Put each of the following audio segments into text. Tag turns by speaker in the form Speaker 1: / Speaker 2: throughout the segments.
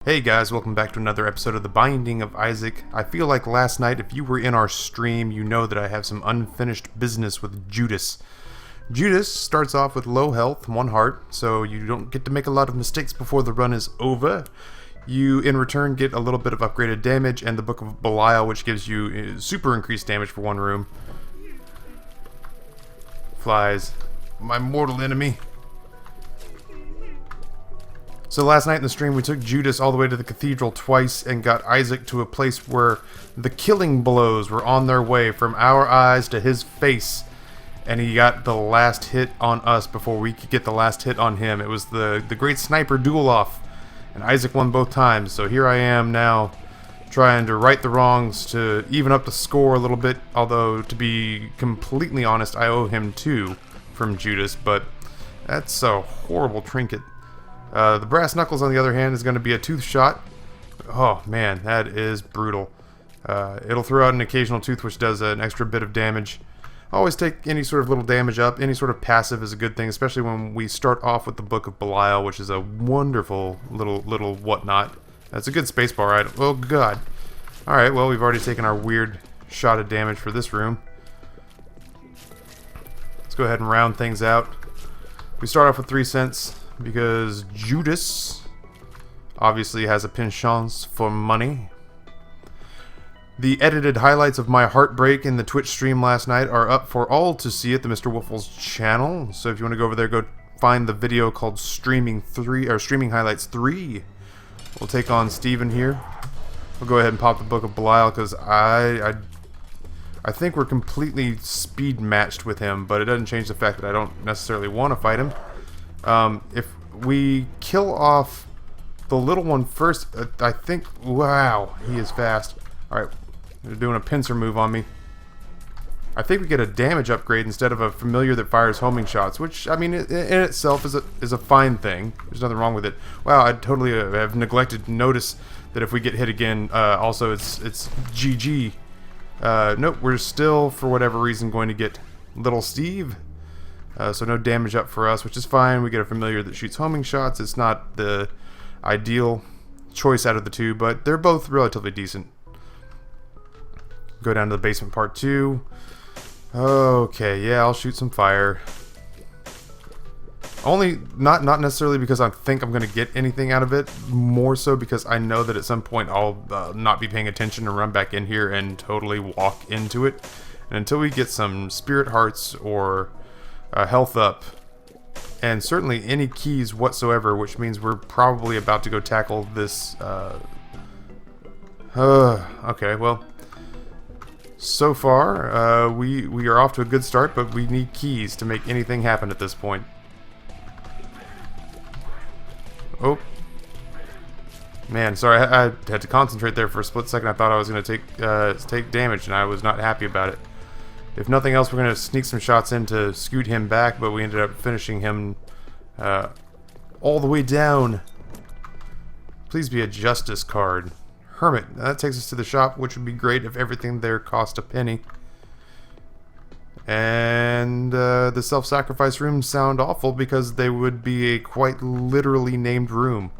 Speaker 1: Hey guys, welcome back to another episode of The Binding of Isaac. I feel like last night, if you were in our stream, you know that I have some unfinished business with Judas. Judas starts off with low health, 1 heart, so you don't get to make a lot of mistakes before the run is over. You, in return, get a little bit of upgraded damage and the Book of Belial, which gives you super increased damage for 1 room. Flies. My mortal enemy. So last night in the stream we took Judas all the way to the cathedral twice and got Isaac to a place where the killing blows were on their way from our eyes to his face. And he got the last hit on us before we could get the last hit on him. It was the great sniper duel-off. And Isaac won both times. So here I am now trying to right the wrongs to even up the score a little bit. Although, to be completely honest, I owe him 2 from Judas. But that's a horrible trinket. The brass knuckles, on the other hand, is going to be a tooth shot. Oh man, that is brutal. It'll throw out an occasional tooth, which does an extra bit of damage. Always take any sort of little damage up. Any sort of passive is a good thing, especially when we start off with the Book of Belial, which is a wonderful little whatnot. That's a good spacebar item. Oh god. Alright, well, we've already taken our weird shot of damage for this room. Let's go ahead and round things out. We start off with 3 cents. Because Judas obviously has a penchant for money. The edited highlights of my heartbreak in the Twitch stream last night are up for all to see at the Mr. Waffles channel. So if you want to go over there, go find the video called Streaming Highlights 3. We'll take on Steven here. We'll go ahead and pop the Book of Belial because I think we're completely speed matched with him, but it doesn't change the fact that I don't necessarily want to fight him. If we kill off the little one first, I think... Wow, he is fast. Alright, they're doing a pincer move on me. I think we get a damage upgrade instead of a familiar that fires homing shots, which, I mean, in itself is a fine thing. There's nothing wrong with it. Wow, I totally have neglected to notice that if we get hit again, also it's GG. Nope, we're still, for whatever reason, going to get little Steve. So no damage up for us, which is fine. We get a familiar that shoots homing shots. It's not the ideal choice out of the 2, but they're both relatively decent. Go down to the basement part 2. Okay, yeah, I'll shoot some fire. Only, not necessarily because I think I'm going to get anything out of it, more so because I know that at some point I'll not be paying attention and run back in here and totally walk into it. And until we get some spirit hearts or... health up, and certainly any keys whatsoever, which means we're probably about to go tackle this. Okay, well, so far we are off to a good start, but we need keys to make anything happen at this point. Oh man, sorry, I had to concentrate there for a split second. I thought I was going to take damage, and I was not happy about it. If nothing else, we're going to sneak some shots in to scoot him back, but we ended up finishing him all the way down. Please be a justice card. Hermit. That takes us to the shop, which would be great if everything there cost a penny. And the self-sacrifice rooms sound awful because they would be a quite literally named room.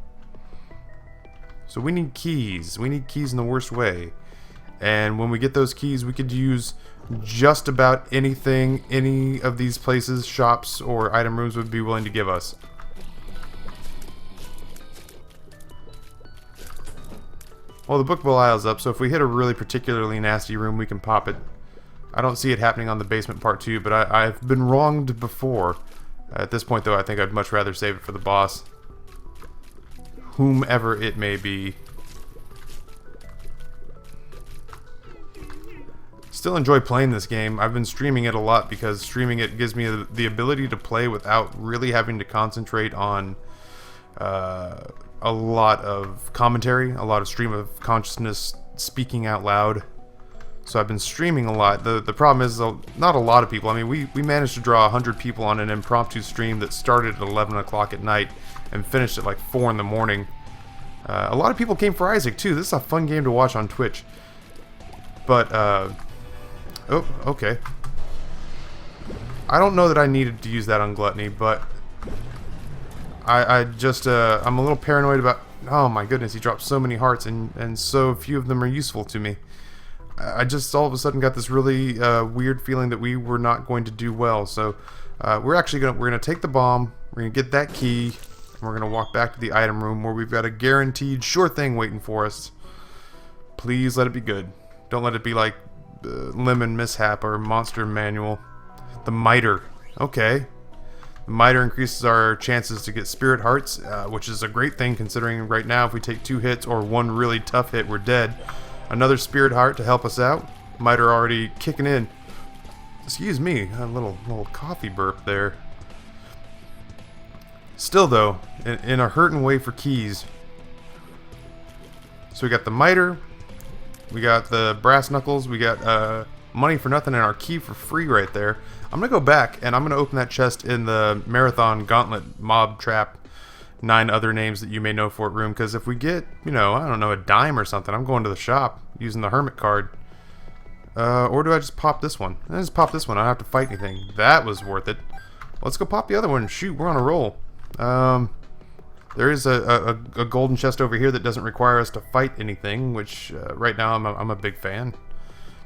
Speaker 1: So we need keys. We need keys in the worst way. And when we get those keys, we could use just about anything any of these places, shops, or item rooms would be willing to give us. Well, the Book of Belial's up, so if we hit a really particularly nasty room, we can pop it. I don't see it happening on the basement part 2, but I've been wronged before. At this point, though, I think I'd much rather save it for the boss. Whomever it may be. Still enjoy playing this game. I've been streaming it a lot because streaming it gives me the ability to play without really having to concentrate on a lot of commentary, a lot of stream of consciousness speaking out loud. So I've been streaming a lot. The problem is not a lot of people. I mean, we managed to draw 100 people on an impromptu stream that started at 11 o'clock at night and finished at like 4 in the morning. A lot of people came for Isaac too. This is a fun game to watch on Twitch. But oh, okay. I don't know that I needed to use that on Gluttony, but I just, I'm a little paranoid about... Oh my goodness, he dropped so many hearts, and so few of them are useful to me. I just all of a sudden got this really weird feeling that we were not going to do well. So we're gonna take the bomb. We're gonna get that key, and we're gonna walk back to the item room where we've got a guaranteed sure thing waiting for us. Please let it be good. Don't let it be like Lemon Mishap or Monster Manual. The Miter. Okay. The Miter increases our chances to get Spirit Hearts, which is a great thing considering right now if we take 2 hits or 1 really tough hit, we're dead. Another Spirit Heart to help us out. Miter already kicking in. Excuse me, a little coffee burp there. Still though, in a hurting way for keys. So we got the Miter, we got the Brass Knuckles, we got money for nothing and our key for free right there. I'm gonna go back and I'm gonna open that chest in the Marathon Gauntlet Mob Trap 9 other names that you may know for it room, because if we get, you know, I don't know, a dime or something, I'm going to the shop using the Hermit card. Or do I just pop this one? I just pop this one, I don't have to fight anything. That was worth it. Let's go pop the other one. Shoot, we're on a roll. There is a golden chest over here that doesn't require us to fight anything, which right now I'm a big fan.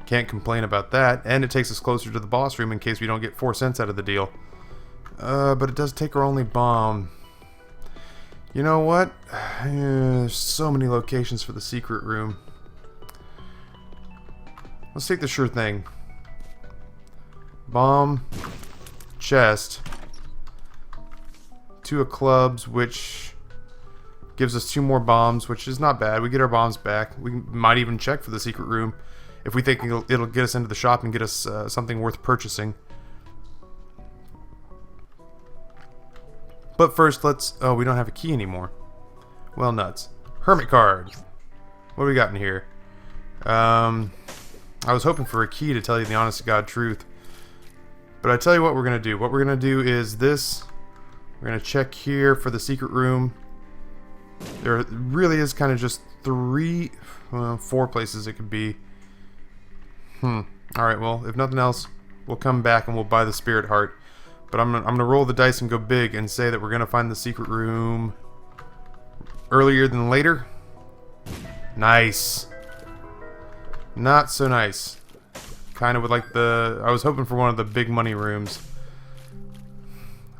Speaker 1: Can't complain about that. And it takes us closer to the boss room in case we don't get 4 cents out of the deal. But it does take our only bomb. You know what? There's so many locations for the secret room. Let's take the sure thing. Bomb. Chest. 2 of clubs, which gives us 2 more bombs, which is not bad. We get our bombs back. We might even check for the secret room if we think it'll get us into the shop and get us something worth purchasing. But first, let's... Oh, we don't have a key anymore. Well, nuts. Hermit card. What do we got in here? I was hoping for a key to tell you the honest to God truth. But I tell you what we're going to do. What we're going to do is this. We're going to check here for the secret room. There really is kind of just 4 places it could be. Alright, well, if nothing else, we'll come back and we'll buy the Spirit Heart. But I'm gonna roll the dice and go big and say that we're gonna find the secret room earlier than later. Nice. Not so nice. Kind of would like I was hoping for one of the big money rooms.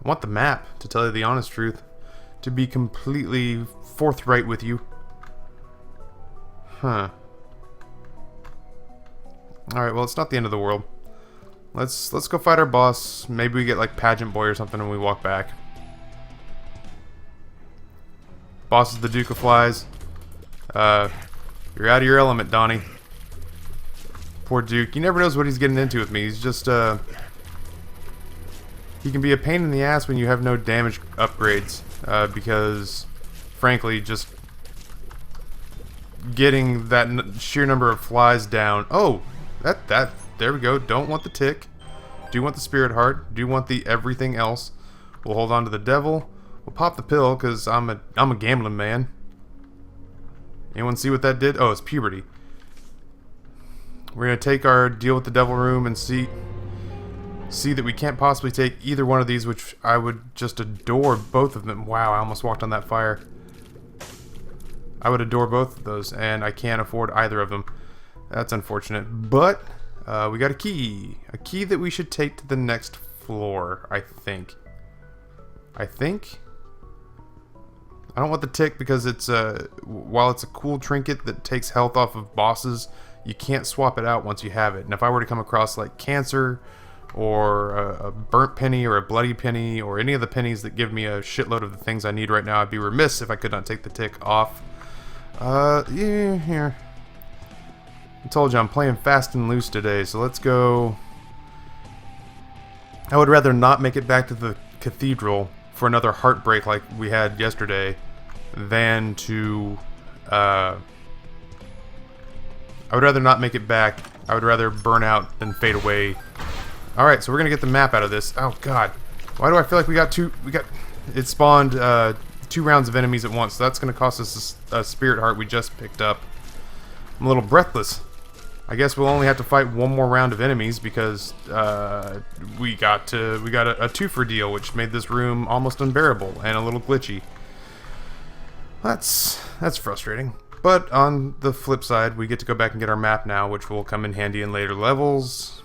Speaker 1: I want the map, to tell you the honest truth. To be completely forthright with you. Huh. Alright, well, it's not the end of the world. Let's go fight our boss. Maybe we get like Pageant Boy or something and we walk back. Boss is the Duke of Flies. You're out of your element, Donnie. Poor Duke. He never knows what he's getting into with me. He's just, he can be a pain in the ass when you have no damage upgrades. Because, frankly, just getting that sheer number of flies down. Oh! There we go. Don't want the tick. Do want the Spirit Heart. Do want the everything else. We'll hold on to the devil. We'll pop the pill because I'm a gambling man. Anyone see what that did? Oh, it's puberty. We're gonna take our deal with the devil room and see that we can't possibly take either one of these, which I would just adore both of them. Wow, I almost walked on that fire. I would adore both of those, and I can't afford either of them. That's unfortunate, but we got a key that we should take to the next floor. I think. I don't want the tick because it's while it's a cool trinket that takes health off of bosses, you can't swap it out once you have it. And if I were to come across like cancer or a burnt penny or a bloody penny or any of the pennies that give me a shitload of the things I need right now, I'd be remiss if I could not take the tick off. Yeah, here. I told you I'm playing fast and loose today, so let's go. I would rather not make it back to the cathedral for another heartbreak like we had yesterday than to I would rather not make it back. I would rather burn out than fade away. Alright, so we're gonna get the map out of this. Oh god. Why do I feel like it spawned 2 rounds of enemies at once, so that's gonna cost us a Spirit Heart we just picked up. I'm a little breathless. I guess we'll only have to fight 1 more round of enemies because we got a 2-for deal, which made this room almost unbearable and a little glitchy. That's frustrating. But on the flip side, we get to go back and get our map now, which will come in handy in later levels.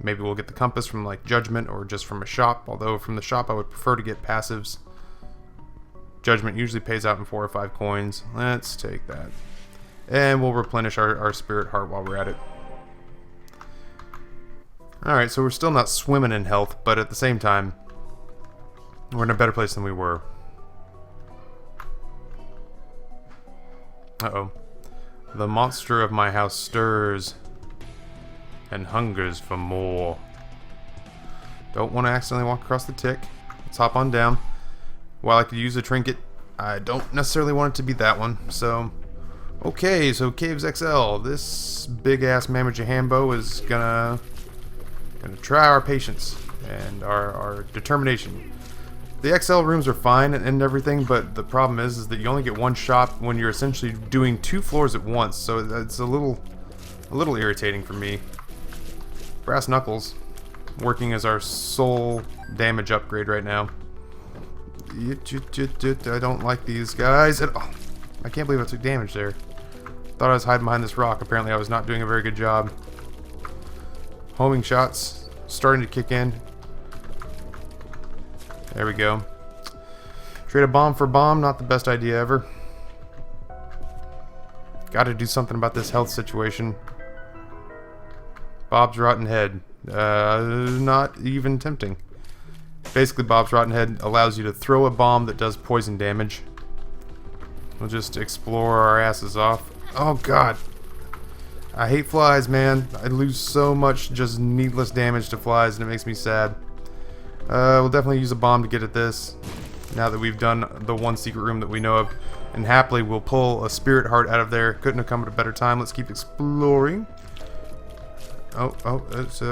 Speaker 1: Maybe we'll get the compass from like Judgment or just from a shop, although from the shop I would prefer to get passives. Judgment usually pays out in 4 or 5 coins. Let's take that. And we'll replenish our spirit heart while we're at it. Alright, so we're still not swimming in health, but at the same time, we're in a better place than we were. Uh-oh. The monster of my house stirs and hungers for more. Don't want to accidentally walk across the tick. Let's hop on down. While I could use a trinket, I don't necessarily want it to be that one. So, okay, so Caves XL. This big-ass Mammoth Hambo is gonna try our patience and our determination. The XL rooms are fine and everything, but the problem is that you only get one shop when you're essentially doing 2 floors at once, so it's a little irritating for me. Brass Knuckles, working as our sole damage upgrade right now. I don't like these guys at all. I can't believe I took damage there. Thought I was hiding behind this rock. Apparently I was not doing a very good job. Homing shots starting to kick in. There we go. Trade a bomb for bomb, not the best idea ever. Gotta do something about this health situation. Bob's Rotten Head. Not even tempting. Basically, Bob's Rotten Head allows you to throw a bomb that does poison damage. We'll just explore our asses off. Oh god. I hate flies, man. I lose so much just needless damage to flies and it makes me sad. We'll definitely use a bomb to get at this, now that we've done the one secret room that we know of. And happily, we'll pull a spirit heart out of there. Couldn't have come at a better time. Let's keep exploring. Oh, it's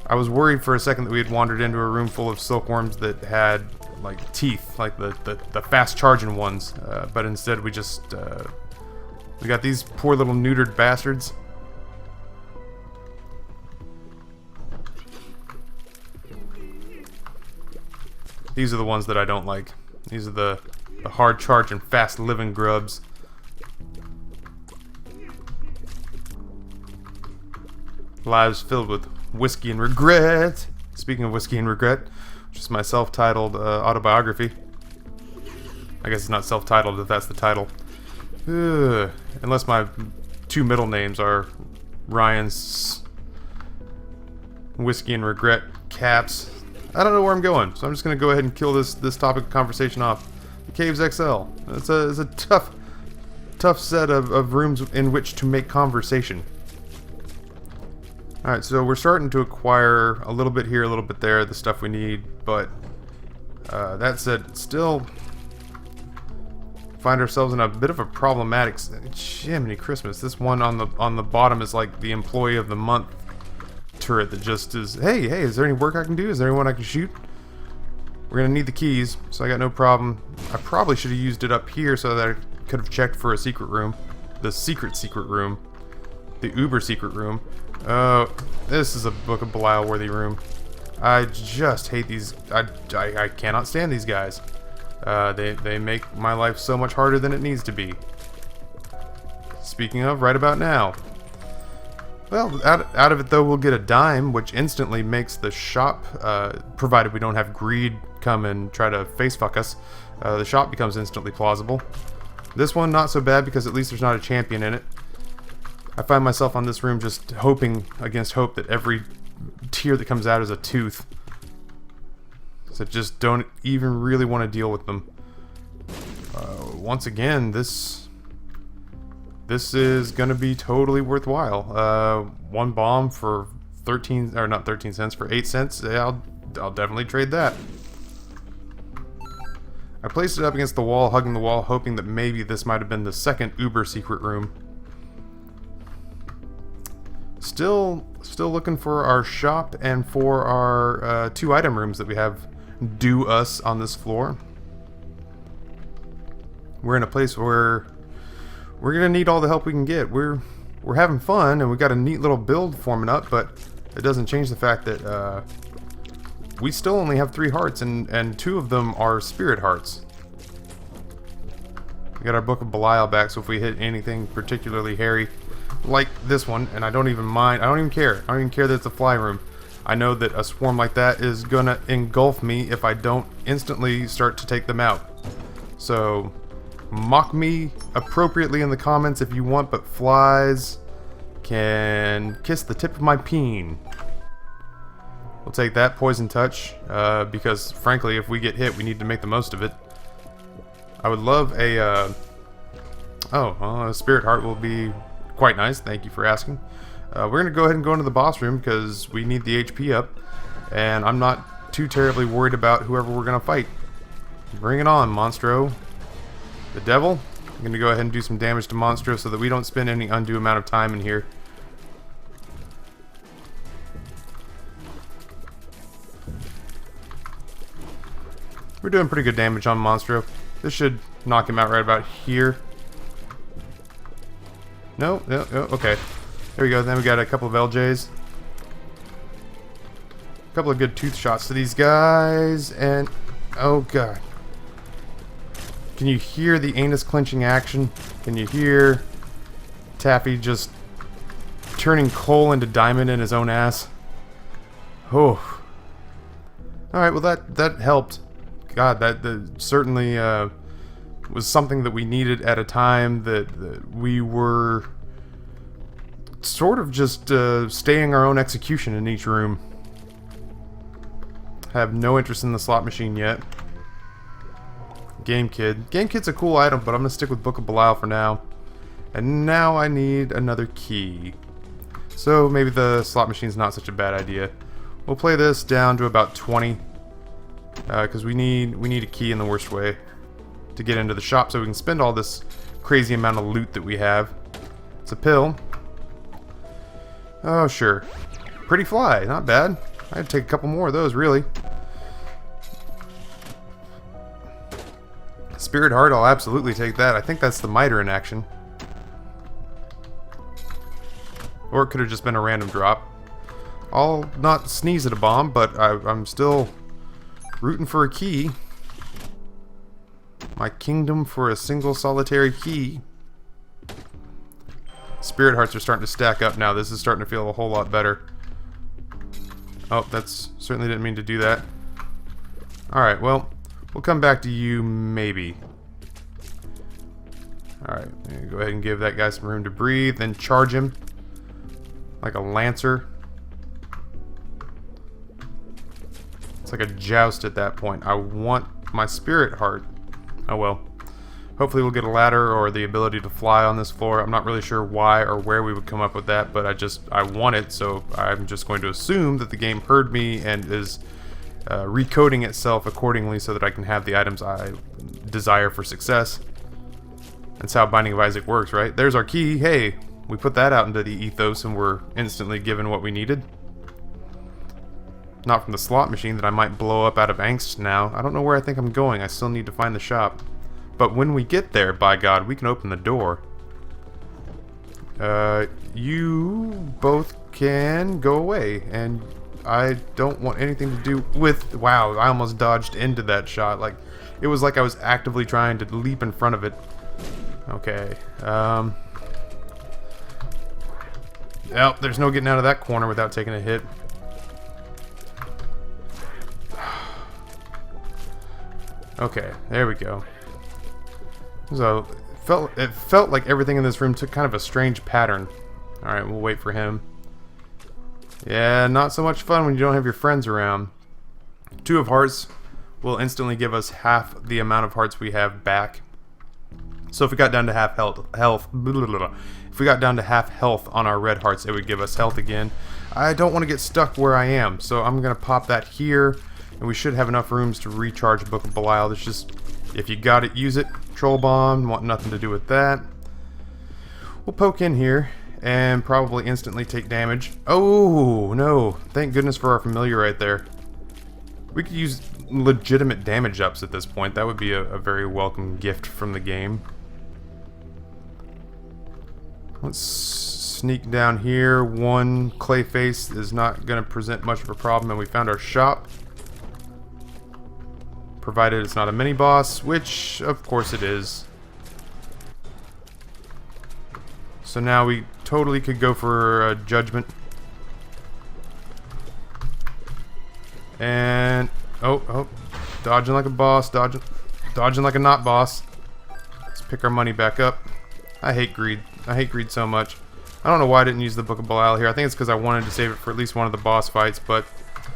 Speaker 1: I was worried for a second that we had wandered into a room full of silkworms that had, like, teeth, like the fast-charging ones. But instead, we just, we got these poor little neutered bastards. These are the ones that I don't like. These are the hard-charging, fast-living grubs. Lives filled with whiskey and regret. Speaking of whiskey and regret, which is my self-titled autobiography. I guess it's not self-titled if that's the title. Unless my 2 middle names are Ryan's whiskey and regret caps. I don't know where I'm going, so I'm just going to go ahead and kill this topic of conversation off. The Caves XL. It's a tough set of rooms in which to make conversation. Alright, so we're starting to acquire a little bit here, a little bit there, the stuff we need, but that said, still find ourselves in a bit of a problematic... Jiminy Christmas, this one on the bottom is like the employee of the month turret that just is, hey, is there any work I can do? Is there anyone I can shoot? We're gonna need the keys, so I got no problem. I probably should have used it up here so that I could have checked for a secret room. The secret room. The uber secret room. Oh, this is a Book of Belial worthy room. I just hate these. I cannot stand these guys. They make my life so much harder than it needs to be. Speaking of, right about now. Well, out of it though, we'll get a dime, which instantly makes the shop, provided we don't have greed come and try to face fuck us, the shop becomes instantly plausible. This one, not so bad, because at least there's not a champion in it. I find myself on this room just hoping against hope that every tear that comes out is a tooth. So just don't even really want to deal with them. Once again, this is gonna be totally worthwhile. 1 bomb for 13, or not 13 cents, for 8 cents. Yeah, I'll definitely trade that. I placed it up against the wall, hugging the wall, hoping that maybe this might have been the second uber secret room. Still looking for our shop and for our 2 item rooms that we have due us on this floor. We're in a place where we're gonna need all the help we can get. We're having fun and we got a neat little build forming up, but it doesn't change the fact that we still only have 3 hearts and 2 of them are spirit hearts. We got our Book of Belial back, so if we hit anything particularly hairy, like this one, and I don't even mind, I don't even care. I don't even care that it's a fly room. I know that a swarm like that is gonna engulf me if I don't instantly start to take them out. So, mock me appropriately in the comments if you want, but flies can kiss the tip of my peen. We'll take that poison touch, because frankly, if we get hit, we need to make the most of it. I would love a, a spirit heart will be quite nice, thank you for asking. We're going to go ahead and go into the boss room because we need the HP up, and I'm not too terribly worried about whoever we're going to fight. Bring it on, Monstro. The devil. I'm going to go ahead and do some damage to Monstro so that we don't spend any undue amount of time in here. We're doing pretty good damage on Monstro. This should knock him out right about here. No, okay. There we go. Then we got a couple of LJs. A couple of good tooth shots to these guys, and oh god. Can you hear the anus clenching action? Can you hear Taffy just turning coal into diamond in his own ass? Oh. Alright, well that helped. God, that certainly was something that we needed at a time that we were sort of just staying our own execution in each room. Have no interest in the slot machine yet. Game Kid. Game Kid's a cool item, but I'm going to stick with Book of Belial for now. And now I need another key. So maybe the slot machine's not such a bad idea. We'll play this down to about 20. Because we need a key in the worst way to get into the shop so we can spend all this crazy amount of loot that we have. It's a pill. Oh, sure. Pretty fly. Not bad. I'd take a couple more of those, really. Spirit Heart, I'll absolutely take that. I think that's the miter in action. Or it could have just been a random drop. I'll not sneeze at a bomb, but I'm still rooting for a key. My kingdom for a single solitary key. Spirit Hearts are starting to stack up now. This is starting to feel a whole lot better. Oh, that's certainly didn't mean to do that. Alright, well, we'll come back to you maybe. Alright, go ahead and give that guy some room to breathe, then charge him like a lancer. It's like a joust at that point. I want my Spirit Heart. Oh well. Hopefully we'll get a ladder or the ability to fly on this floor. I'm not really sure why or where we would come up with that, but I want it, so I'm just going to assume that the game heard me and is recoding itself accordingly so that I can have the items I desire for success. That's how Binding of Isaac works, right? There's our key. Hey, we put that out into the ethos and we're instantly given what we needed. Not from the slot machine that I might blow up out of angst now. I don't know where I think I'm going. I still need to find the shop. But when we get there, by God, we can open the door. You both can go away. And I don't want anything to do with... Wow, I almost dodged into that shot. Like, it was like I was actively trying to leap in front of it. Okay. Well, there's no getting out of that corner without taking a hit. Okay, there we go. So, it felt like everything in this room took kind of a strange pattern. Alright, we'll wait for him. Yeah, not so much fun when you don't have your friends around. 2 of hearts will instantly give us half the amount of hearts we have back. So if we got down to half if we got down to half health on our red hearts, it would give us health again. I don't want to get stuck where I am, so I'm going to pop that here. And we should have enough rooms to recharge Book of Belial. There's just, if you got it, use it. Troll Bomb, want nothing to do with that. We'll poke in here and probably instantly take damage. Oh, no. Thank goodness for our familiar right there. We could use legitimate damage ups at this point. That would be a very welcome gift from the game. Let's sneak down here. One clay face is not going to present much of a problem, and we found our shop. Provided it's not a mini-boss, which, of course, it is. So now we totally could go for a judgment. And oh, dodging like a boss, dodging like a not boss. Let's pick our money back up. I hate greed. I hate greed so much. I don't know why I didn't use the Book of Belial here. I think it's because I wanted to save it for at least one of the boss fights, but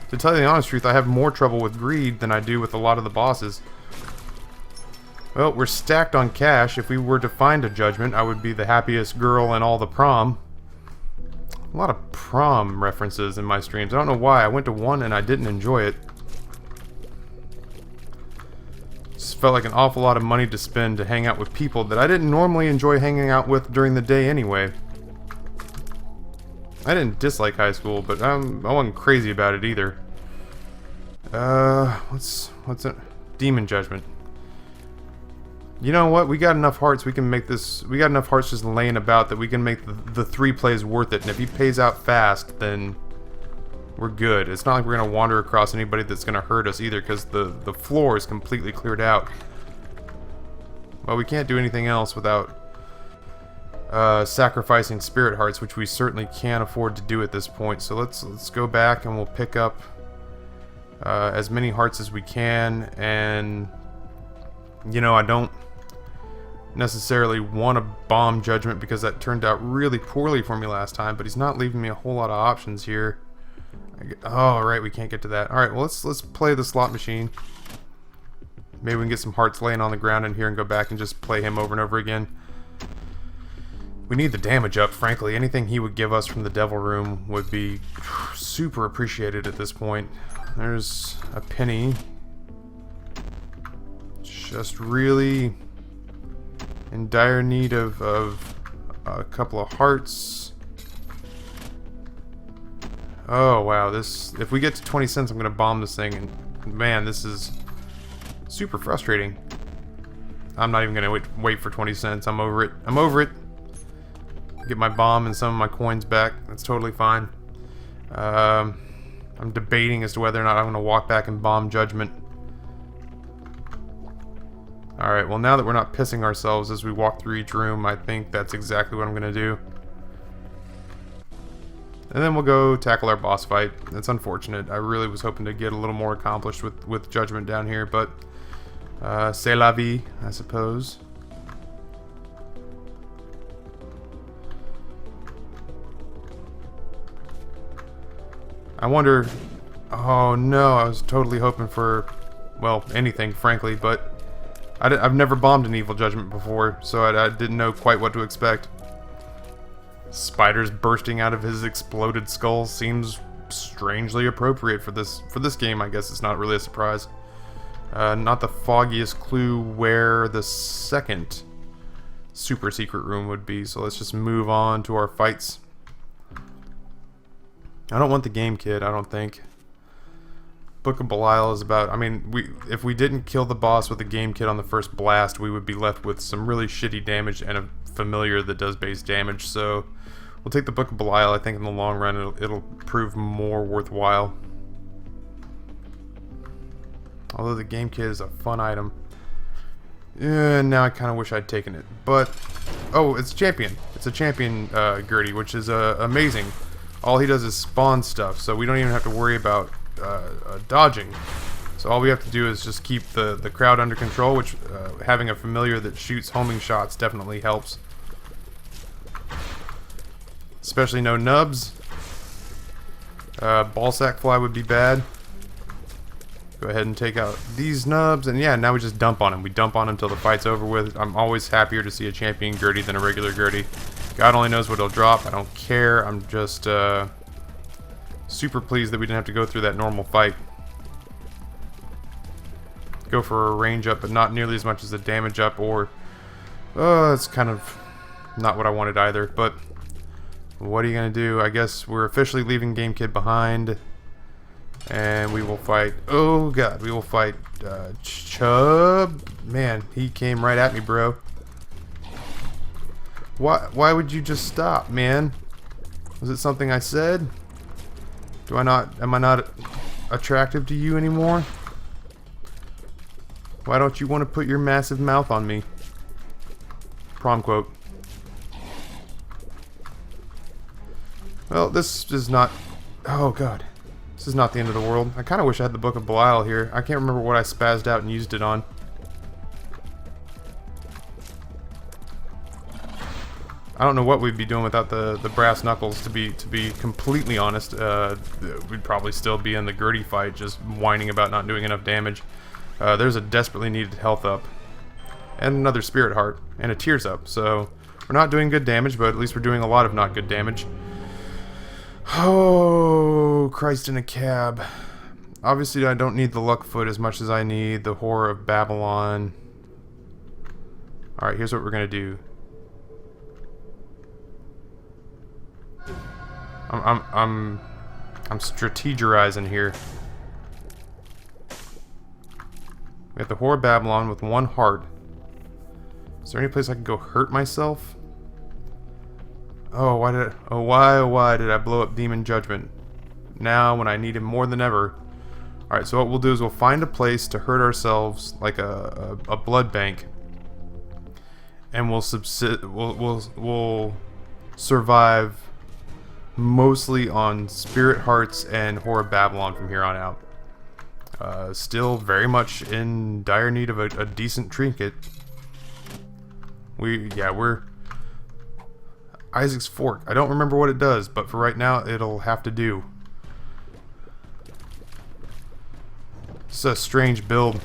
Speaker 1: to tell you the honest truth, I have more trouble with greed than I do with a lot of the bosses. Well, we're stacked on cash. If we were to find a judgment, I would be the happiest girl in all the prom. A lot of prom references in my streams. I don't know why. I went to one and I didn't enjoy it. Just felt like an awful lot of money to spend to hang out with people that I didn't normally enjoy hanging out with during the day anyway. I didn't dislike high school, but I wasn't crazy about it either. What's it? Demon Judgment. You know what? We got enough hearts. We can make this. We got enough hearts just laying about that we can make the 3 plays worth it. And if he pays out fast, then we're good. It's not like we're gonna wander across anybody that's gonna hurt us either, because the floor is completely cleared out. Well, we can't do anything else without sacrificing spirit hearts, which we certainly can't afford to do at this point. So let's go back and we'll pick up as many hearts as we can. And you know, I don't necessarily want a bomb judgment because that turned out really poorly for me last time, but he's not leaving me a whole lot of options here. Oh, right, we can't get to that. Alright, well, let's play the slot machine. Maybe we can get some hearts laying on the ground in here and go back and just play him over and over again. We need the damage up, frankly. Anything he would give us from the Devil Room would be super appreciated at this point. There's a penny. Just really in dire need of a couple of hearts. Oh wow, this, if we get to 20 cents I'm gonna bomb this thing, and man, this is super frustrating. I'm not even gonna wait for 20 cents. I'm over it. I'm over it. Get my bomb and some of my coins back. That's totally fine. I'm debating as to whether or not I'm gonna walk back and bomb Judgment. Alright, well now that we're not pissing ourselves as we walk through each room, I think that's exactly what I'm going to do. And then we'll go tackle our boss fight. It's unfortunate. I really was hoping to get a little more accomplished with Judgment down here, but c'est la vie, I suppose. I wonder... Oh no, I was totally hoping for, well, anything, frankly, but I've never bombed an Evil Judgment before, so I didn't know quite what to expect. Spiders bursting out of his exploded skull seems strangely appropriate for this game. I guess it's not really a surprise. Not the foggiest clue where the second super secret room would be, so let's just move on to our fights. I don't want the game kit, I don't think. Book of Belial is about, I mean, if we didn't kill the boss with a game kit on the first blast, we would be left with some really shitty damage and a familiar that does base damage, so we'll take the Book of Belial. I think in the long run it'll prove more worthwhile. Although the game kit is a fun item. Yeah, now I kind of wish I'd taken it, but, oh, it's champion. It's a champion Gertie, which is amazing. All he does is spawn stuff, so we don't even have to worry about dodging. So all we have to do is just keep the crowd under control, which having a familiar that shoots homing shots definitely helps. Especially no nubs. Ballsack fly would be bad. Go ahead and take out these nubs, and yeah, now we just dump on him. We dump on him until the fight's over with. I'm always happier to see a champion Gertie than a regular Gertie. God only knows what he'll drop. I don't care. I'm just super pleased that we didn't have to go through that normal fight. Go for a range up, but not nearly as much as a damage up, or it's kind of not what I wanted either. But what are you gonna do? I guess we're officially leaving Game Kid behind, and we will fight. Oh god, we will fight Chubb. Man, he came right at me, bro. Why would you just stop, man? Was it something I said? Am I not attractive to you anymore? Why don't you want to put your massive mouth on me? Prom quote. Well, this is not... Oh, God. This is not the end of the world. I kind of wish I had the Book of Belial here. I can't remember what I spazzed out and used it on. I don't know what we'd be doing without the brass knuckles, to be completely honest. We'd probably still be in the Gertie fight, just whining about not doing enough damage. There's a desperately needed health up. And another spirit heart. And a tears up. So, we're not doing good damage, but at least we're doing a lot of not good damage. Oh, Christ in a cab. Obviously, I don't need the luck foot as much as I need the Horror of Babylon. Alright, here's what we're going to do. I'm strategizing here. We have the Horror of Babylon with 1 heart. Is there any place I can go hurt myself? Oh, why did I blow up Demon Judgment? Now, when I need him more than ever. Alright, so what we'll do is we'll find a place to hurt ourselves, like a blood bank. And we'll survive mostly on Spirit Hearts and Horror of Babylon from here on out. Still very much in dire need of a decent trinket. We're... Isaac's Fork. I don't remember what it does, but for right now, it'll have to do. It's a strange build.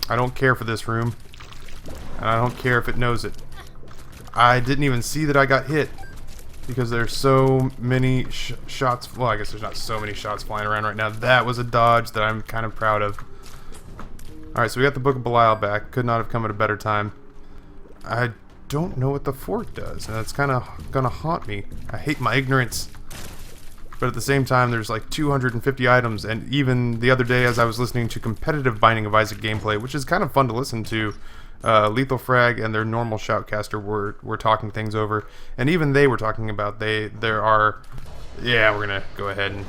Speaker 1: I don't care for this room. And I don't care if it knows it. I didn't even see that I got hit. Because there's so many shots... Well, I guess there's not so many shots flying around right now. That was a dodge that I'm kind of proud of. Alright, so we got the Book of Belial back. Could not have come at a better time. I don't know what the fork does, and that's kind of gonna haunt me. I hate my ignorance. But at the same time, there's like 250 items, and even the other day as I was listening to competitive Binding of Isaac gameplay, which is kind of fun to listen to, Lethal Frag and their normal shoutcaster were talking things over, and even they were talking about there are... Yeah, we're gonna go ahead and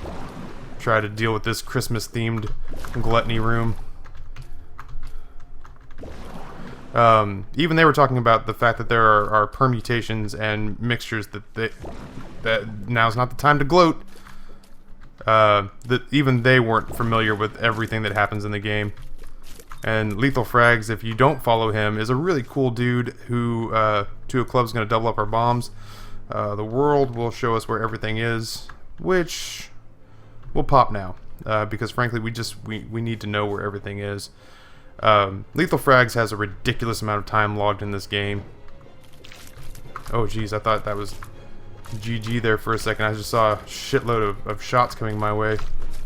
Speaker 1: try to deal with this Christmas-themed gluttony room. Even they were talking about the fact that there are permutations and mixtures that now's not the time to gloat. That even they weren't familiar with everything that happens in the game. And Lethal Frags, if you don't follow him, is a really cool dude who, to a club's going to double up our bombs. The world will show us where everything is, which will pop now. Because frankly, we need to know where everything is. Lethal Frags has a ridiculous amount of time logged in this game. Oh geez, I thought that was GG there for a second. I just saw a shitload of shots coming my way.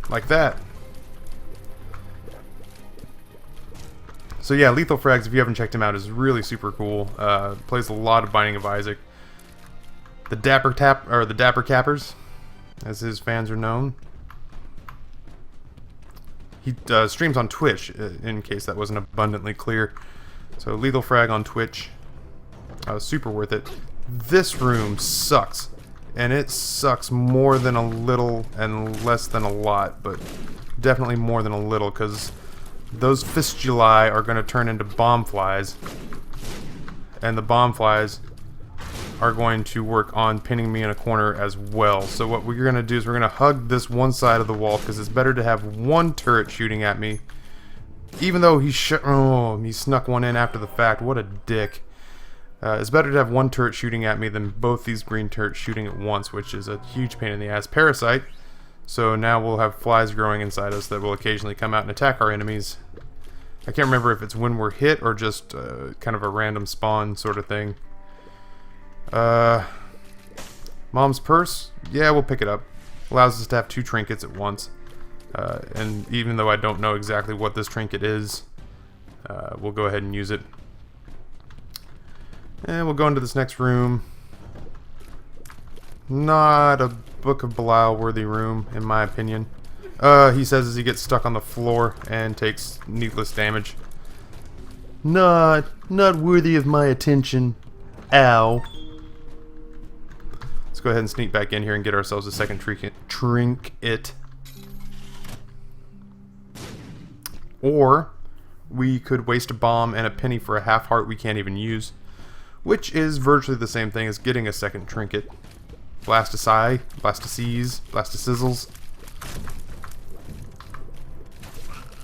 Speaker 1: Like that. So yeah, Lethal Frags, if you haven't checked him out, is really super cool. Plays a lot of Binding of Isaac. The Dapper Cappers, as his fans are known. He streams on Twitch, in case that wasn't abundantly clear. So Lethal Frag on Twitch. Super worth it. This room sucks. And it sucks more than a little and less than a lot. But definitely more than a little, because those fistulae are going to turn into bomb flies. And the bomb flies are going to work on pinning me in a corner as well. So what we're going to do is we're going to hug this one side of the wall, because it's better to have one turret shooting at me. Even though he snuck one in after the fact. What a dick. It's better to have one turret shooting at me than both these green turrets shooting at once, which is a huge pain in the ass. Parasite. So now we'll have flies growing inside us that will occasionally come out and attack our enemies. I can't remember if it's when we're hit or just kind of a random spawn sort of thing. Mom's Purse? Yeah, we'll pick it up. Allows us to have 2 trinkets at once. And even though I don't know exactly what this trinket is, we'll go ahead and use it. And we'll go into this next room. Not a Book of Belial worthy room, in my opinion. He says as he gets stuck on the floor and takes needless damage. Not worthy of my attention. Ow. Let's go ahead and sneak back in here and get ourselves a second trinket. Or we could waste a bomb and a penny for a half heart we can't even use, which is virtually the same thing as getting a second trinket. Blastocies, Blastosizzles.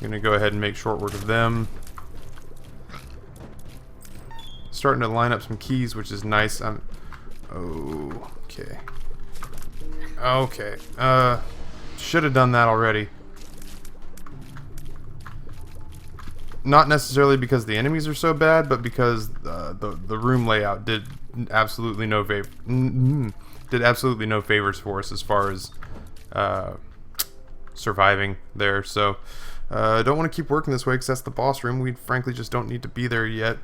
Speaker 1: Gonna go ahead and make short work of them. Starting to line up some keys, which is nice. Okay. Okay. Should have done that already. Not necessarily because the enemies are so bad, but because the room layout did absolutely no favors for us as far as surviving there. So don't want to keep working this way because that's the boss room. We frankly just don't need to be there yet.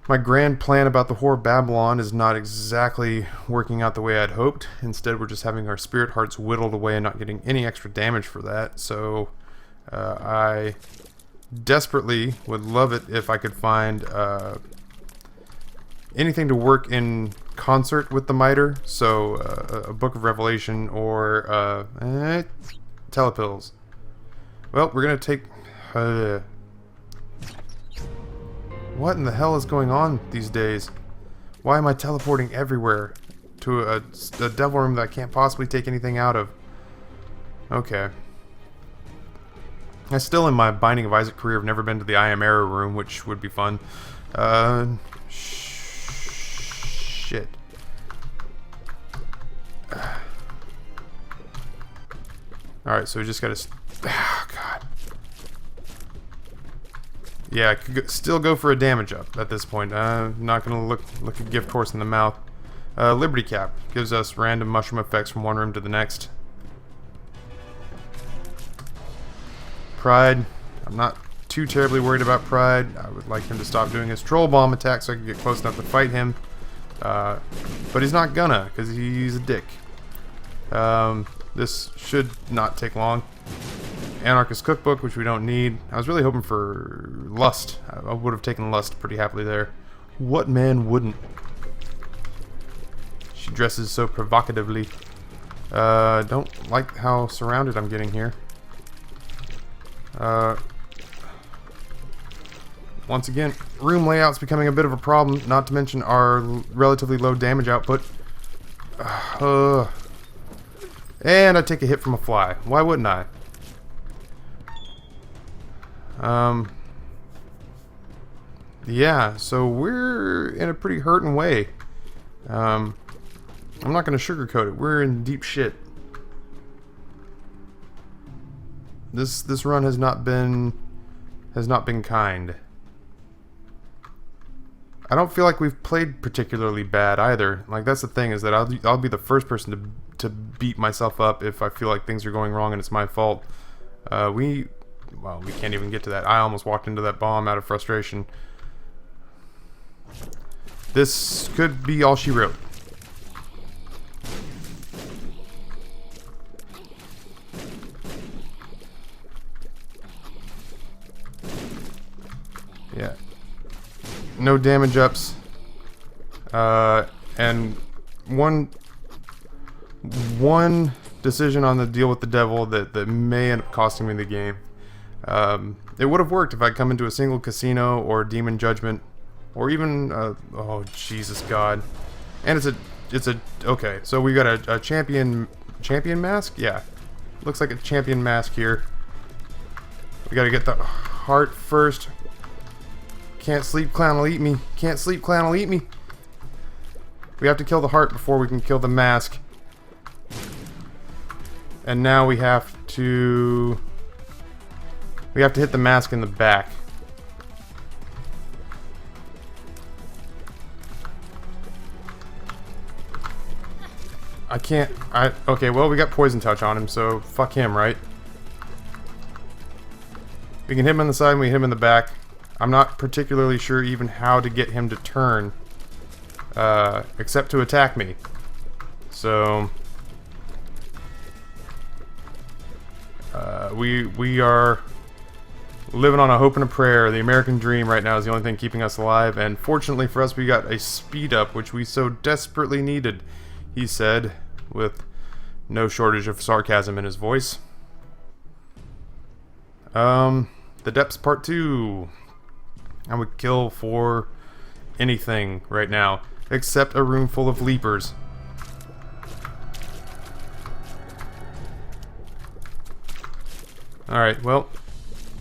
Speaker 1: My grand plan about the Whore of Babylon is not exactly working out the way I'd hoped. Instead, we're just having our spirit hearts whittled away and not getting any extra damage for that. So I desperately would love it if I could find anything to work in concert with the miter. So a Book of Revelation or telepills. Well, we're gonna take. What in the hell is going on these days? Why am I teleporting everywhere to a devil room that I can't possibly take anything out of? Okay. I still, in my Binding of Isaac career, have never been to the I Am Error room, which would be fun. Shit. Alright, so we just gotta... Oh, God. Yeah, I could still go for a damage up at this point. Not gonna look a gift horse in the mouth. Liberty Cap gives us random mushroom effects from one room to the next. Pride. I'm not too terribly worried about Pride. I would like him to stop doing his troll bomb attack so I can get close enough to fight him. But he's not gonna, because he's a dick. This should not take long. Anarchist Cookbook, which we don't need. I was really hoping for Lust. I would have taken Lust pretty happily there. What man wouldn't? She dresses so provocatively. Don't like how surrounded I'm getting here. Once again, room layout's becoming a bit of a problem, not to mention our relatively low damage output. And I take a hit from a fly. Why wouldn't I? Yeah, so we're in a pretty hurting way. I'm not gonna sugarcoat it. We're in deep shit. This run has not been kind. I don't feel like we've played particularly bad either. Like, that's the thing, is that I'll be the first person to beat myself up if I feel like things are going wrong and it's my fault. Well, we can't even get to that. I almost walked into that bomb out of frustration. This could be all she wrote. Yeah. No damage ups. And one decision on the deal with the devil that may end up costing me the game. It would have worked if I'd come into a single casino or demon judgment, or even oh Jesus God. And it's a okay. So we got a champion mask. Yeah, looks like a champion mask here. We got to get the heart first. Can't sleep, clown will eat me. Can't sleep, clown will eat me. We have to kill the heart before we can kill the mask. And now we have to hit the mask in the back. I can't. Okay, well, we got poison touch on him, so fuck him, right? We can hit him on the side and we hit him in the back. I'm not particularly sure even how to get him to turn, except to attack me. So we are living on a hope and a prayer. The American dream right now is the only thing keeping us alive, and fortunately for us, we got a speed up, which we so desperately needed, he said, with no shortage of sarcasm in his voice. The Depths Part 2. I would kill for anything right now, except a room full of leapers. Alright, well,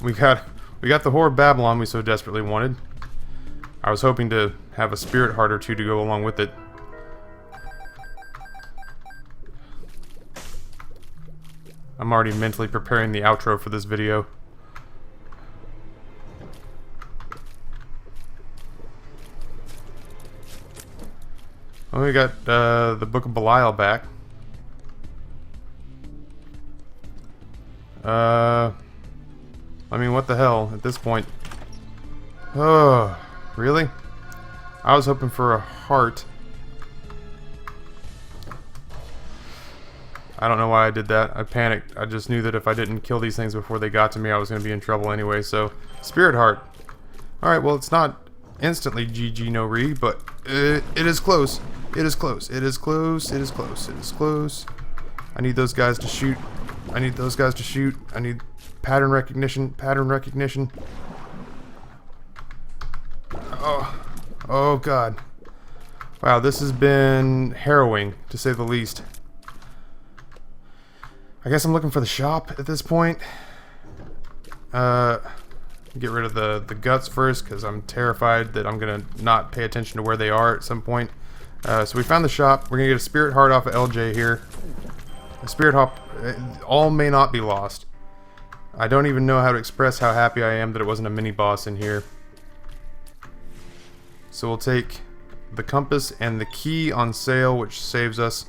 Speaker 1: we got the Whore of Babylon we so desperately wanted. I was hoping to have a spirit heart or two to go along with it. I'm already mentally preparing the outro for this video. Oh, we got the Book of Belial back. I mean, what the hell at this point? Oh, really? I was hoping for a heart. I don't know why I did that. I panicked. I just knew that if I didn't kill these things before they got to me, I was going to be in trouble anyway. So, Spirit Heart. Alright, well, it's not instantly GG no re, but it is close. It is close. It is close. It is close. It is close. I need those guys to shoot. I need those guys to shoot. I need pattern recognition. Pattern recognition. Oh. Oh, God. Wow, this has been harrowing, to say the least. I guess I'm looking for the shop at this point. Get rid of the guts first, because I'm terrified that I'm going to not pay attention to where they are at some point. So we found the shop. We're going to get a spirit heart off of LJ here. A spirit heart, all may not be lost. I don't even know how to express how happy I am that it wasn't a mini-boss in here. So we'll take the compass and the key on sale, which saves us,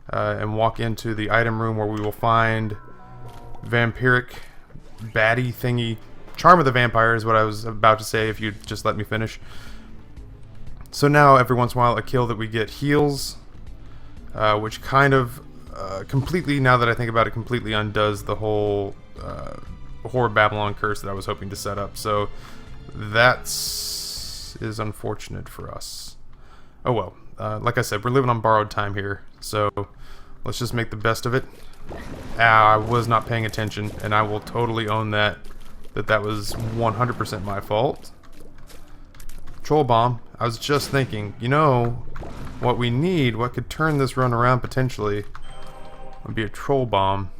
Speaker 1: and walk into the item room where we will find vampiric baddie thingy. Charm of the Vampire is what I was about to say if you'd just let me finish. So now every once in a while a kill that we get heals, which kind of completely, now that I think about it, completely undoes the whole Whore of Babylon curse that I was hoping to set up. So that's unfortunate for us. Oh well, like I said, we're living on borrowed time here, so let's just make the best of it. I was not paying attention, and I will totally own that was 100% my fault. Troll bomb. I was just thinking, you know, what we need, what could turn this run around potentially, would be a troll bomb.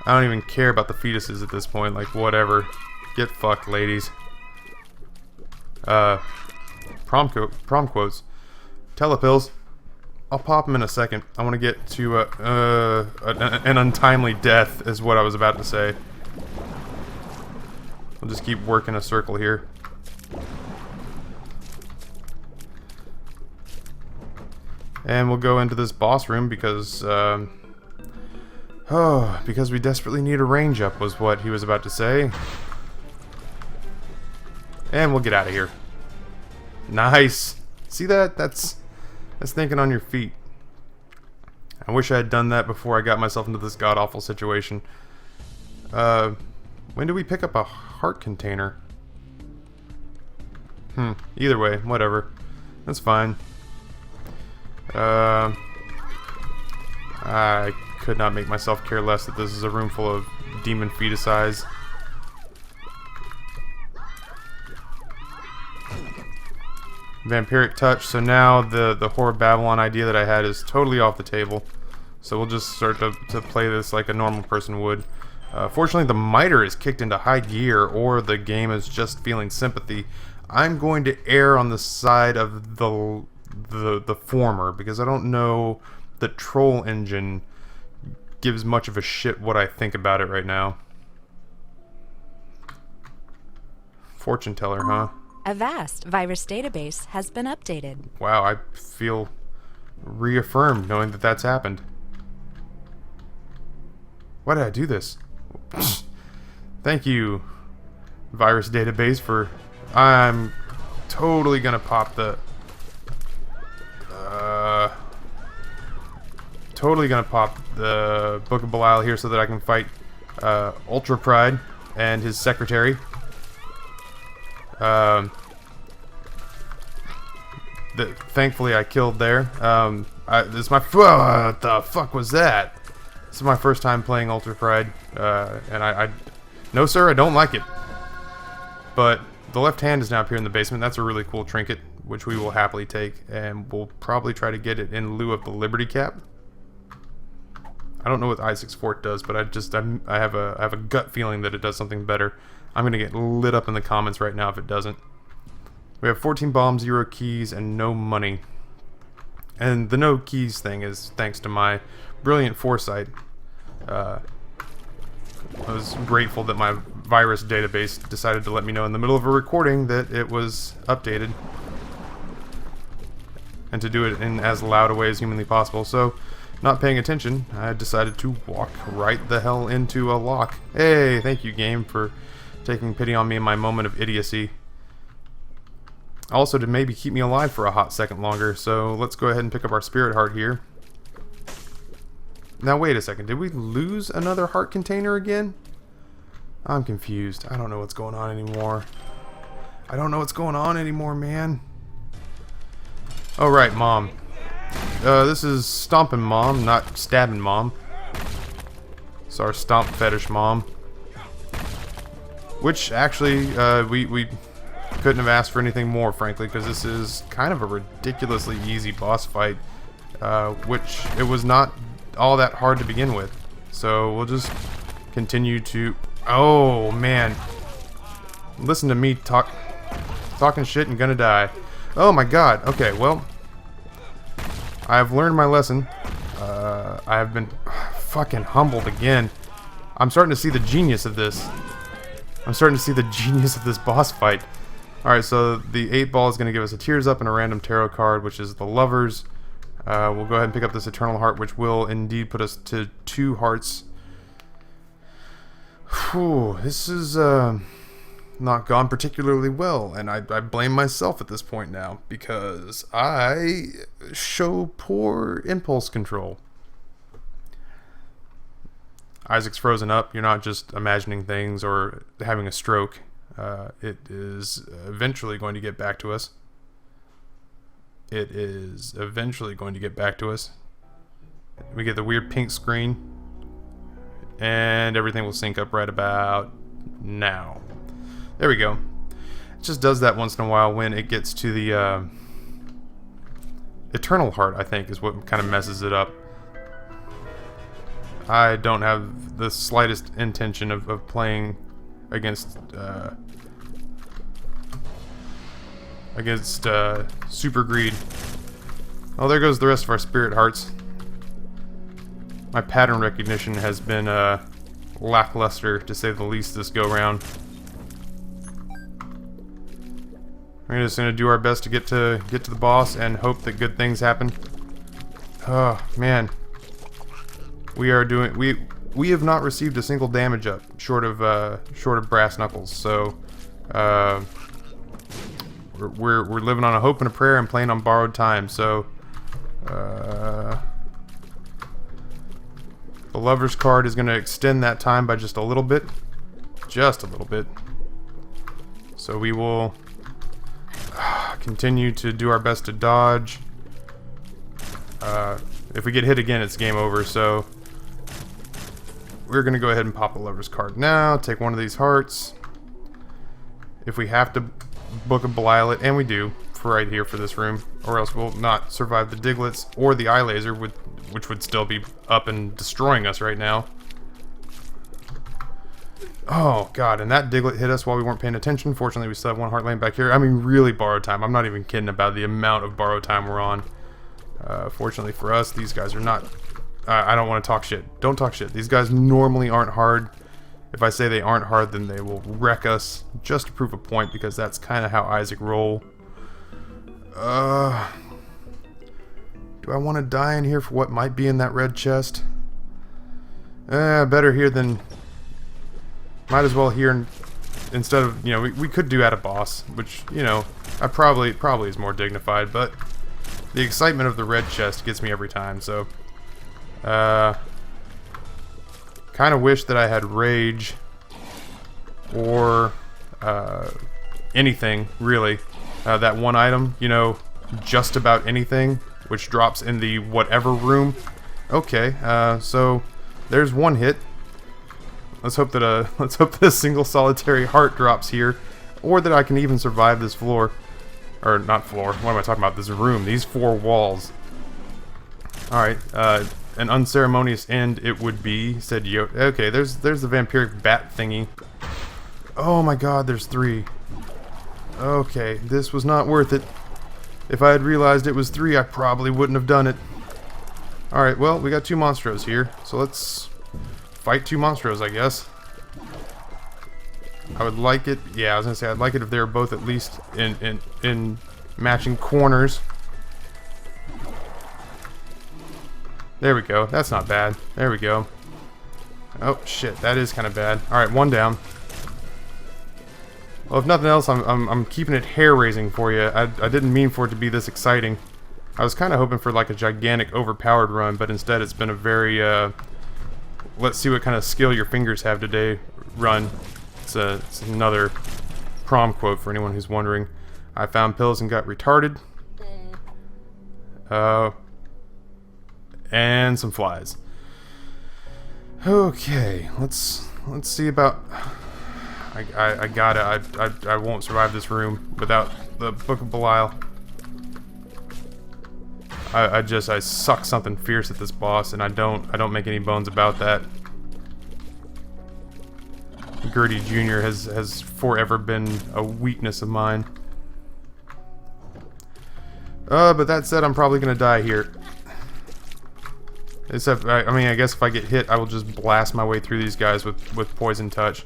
Speaker 1: I don't even care about the fetuses at this point, like whatever. Get fucked, ladies. Prom quotes. Telepills. I'll pop them in a second. I want to get to an untimely death is what I was about to say. We'll just keep working a circle here. And we'll go into this boss room because because we desperately need a range up was what he was about to say. And we'll get out of here. Nice. See that? That's thinking on your feet. I wish I had done that before I got myself into this god-awful situation. When do we pick up a heart container? Either way, whatever. That's fine. I could not make myself care less that this is a room full of demon fetus eyes. Vampiric touch, so now the Whore of Babylon idea that I had is totally off the table. So we'll just start to play this like a normal person would. Fortunately, the miter is kicked into high gear, or the game is just feeling sympathy. I'm going to err on the side of the former, because I don't know that Troll Engine gives much of a shit what I think about it right now. Fortune teller, huh?
Speaker 2: A vast virus database has been updated.
Speaker 1: Wow, I feel reaffirmed knowing that that's happened. Why did I do this? Thank you, virus database, for... I'm totally gonna pop the... totally gonna pop the Book of Belial here so that I can fight Ultra Pride and his secretary. Thankfully I killed there. This is my... what the fuck was that? This is my first time playing Ultra Pride, and no sir, I don't like it. But the left hand is now up here in the basement. That's a really cool trinket, which we will happily take, and we'll probably try to get it in lieu of the Liberty Cap. I don't know what Isaac's fort does, but I have a gut feeling that it does something better. I'm gonna get lit up in the comments right now if it doesn't. We have 14 bombs, 0 keys, and no money. And the no keys thing is thanks to my brilliant foresight. I was grateful that my virus database decided to let me know in the middle of a recording that it was updated. And to do it in as loud a way as humanly possible. So, not paying attention, I decided to walk right the hell into a lock. Hey, thank you, game, for taking pity on me in my moment of idiocy. Also to maybe keep me alive for a hot second longer, so let's go ahead and pick up our spirit heart here. Now wait a second, did we lose another heart container again? I'm confused. I don't know what's going on anymore. I don't know what's going on anymore, man. Oh right, Mom. This is Stompin' Mom, not Stabbin' Mom. It's our Stomp Fetish Mom. Which actually, we couldn't have asked for anything more, frankly, because this is kind of a ridiculously easy boss fight, which it was not all that hard to begin with. So we'll just continue to... Oh, man. Listen to me talking shit and gonna die. Oh my god. Okay, well, I've learned my lesson. I have been fucking humbled again. I'm starting to see the genius of this. I'm starting to see the genius of this boss fight. Alright, so the 8-ball is going to give us a Tears Up and a random tarot card, which is the Lovers. We'll go ahead and pick up this Eternal Heart, which will indeed put us to 2 hearts. Whew, this is not gone particularly well, and I blame myself at this point now, because I show poor impulse control. Isaac's frozen up. You're not just imagining things or having a stroke. It is eventually going to get back to us. It is eventually going to get back to us. We get the weird pink screen. And everything will sync up right about now. There we go. It just does that once in a while when it gets to the Eternal Heart, I think, is what kind of messes it up. I don't have the slightest intention of playing against Super Greed. Oh, there goes the rest of our spirit hearts. My pattern recognition has been lackluster, to say the least, this go round. We're just gonna do our best to get to the boss and hope that good things happen. Oh man, we have not received a single damage up, short of brass knuckles. So we're living on a hope and a prayer and playing on borrowed time. So the Lover's card is going to extend that time by just a little bit. Just a little bit. So we will continue to do our best to dodge. If we get hit again, it's game over. So we're going to go ahead and pop a Lover's card now. Take one of these hearts. If we have to book a Belial, and we do, for right here for this room, or else we'll not survive the Diglets or the Eye Laser, which would still be up and destroying us right now. Oh god, and that Diglet hit us while we weren't paying attention. Fortunately, we still have 1 heart laying back here. I mean, really borrowed time. I'm not even kidding about the amount of borrowed time we're on. Fortunately for us, these guys are not... I don't want to talk shit. Don't talk shit. These guys normally aren't hard. If I say they aren't hard, then they will wreck us just to prove a point, because that's kind of how Isaac roll. Do I want to die in here for what might be in that red chest? Better here than... Might as well here instead of, you know, we could do at a boss, which, you know, I probably is more dignified, but the excitement of the red chest gets me every time, so... kind of wish that I had rage or anything, really. That one item, you know, just about anything, which drops in the whatever room. Okay, so there's one hit. Let's hope that a single solitary heart drops here, or that I can even survive this floor, or not floor. What am I talking about? This room, these 4 walls. All right, an unceremonious end it would be, said Yo. Okay, there's the vampiric bat thingy. Oh my god, there's 3. Okay, this was not worth it. If I had realized it was 3, I probably wouldn't have done it. Alright, well, we got 2 monstros here, so let's fight 2 monstros, I guess. I would like it, yeah, I was gonna say, I'd like it if they were both at least in matching corners. There we go, that's not bad. There we go. Oh, shit, that is kind of bad. Alright, 1 down. Well, if nothing else, I'm keeping it hair-raising for you. I didn't mean for it to be this exciting. I was kind of hoping for like a gigantic, overpowered run, but instead it's been a very, let's see what kind of skill your fingers have today run. It's another prom quote for anyone who's wondering. I found pills and got retarded. And some flies. Okay, let's see about... I gotta, I won't survive this room without the Book of Belial. I suck something fierce at this boss, and I don't make any bones about that. Gertie Jr. has forever been a weakness of mine. But that said, I'm probably gonna die here. Except, I mean, I guess if I get hit, I will just blast my way through these guys with Poison Touch.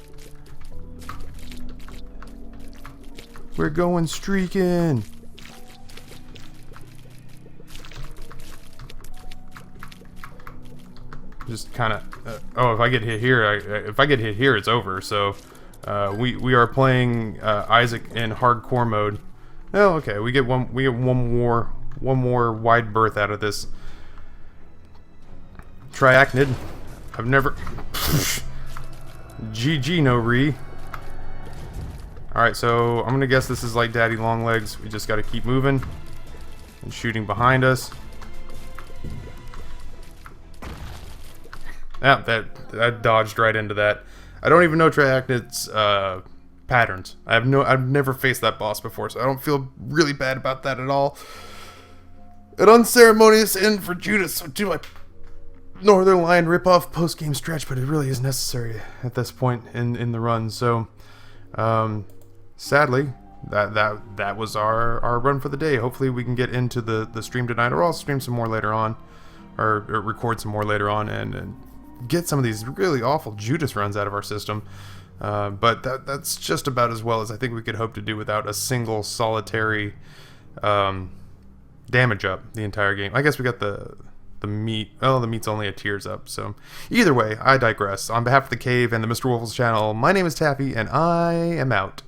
Speaker 1: We're going streaking! Just kind of... oh, if I get hit here, it's over. So, we are playing Isaac in hardcore mode. Oh, okay. We get one more wide berth out of this. Triachnid. I've never... GG no re. Alright, so I'm gonna guess this is like Daddy Longlegs. We just gotta keep moving and shooting behind us. Ah, that dodged right into that. I don't even know Triachnid's patterns. I've never faced that boss before, so I don't feel really bad about that at all. An unceremonious end for Judas. So do my Northern Lion ripoff post-game stretch, but it really is necessary at this point in the run. So, sadly, that was our run for the day. Hopefully we can get into the stream tonight, or I'll stream some more later on, or record some more later on, and get some of these really awful Judas runs out of our system. But that's just about as well as I think we could hope to do without a single solitary damage up the entire game. I guess we got the meat. Oh, the meat's only a tears up. So either way, I digress. On behalf of the Cave and the Mr. Wolf's channel, my name is Taffy, and I am out.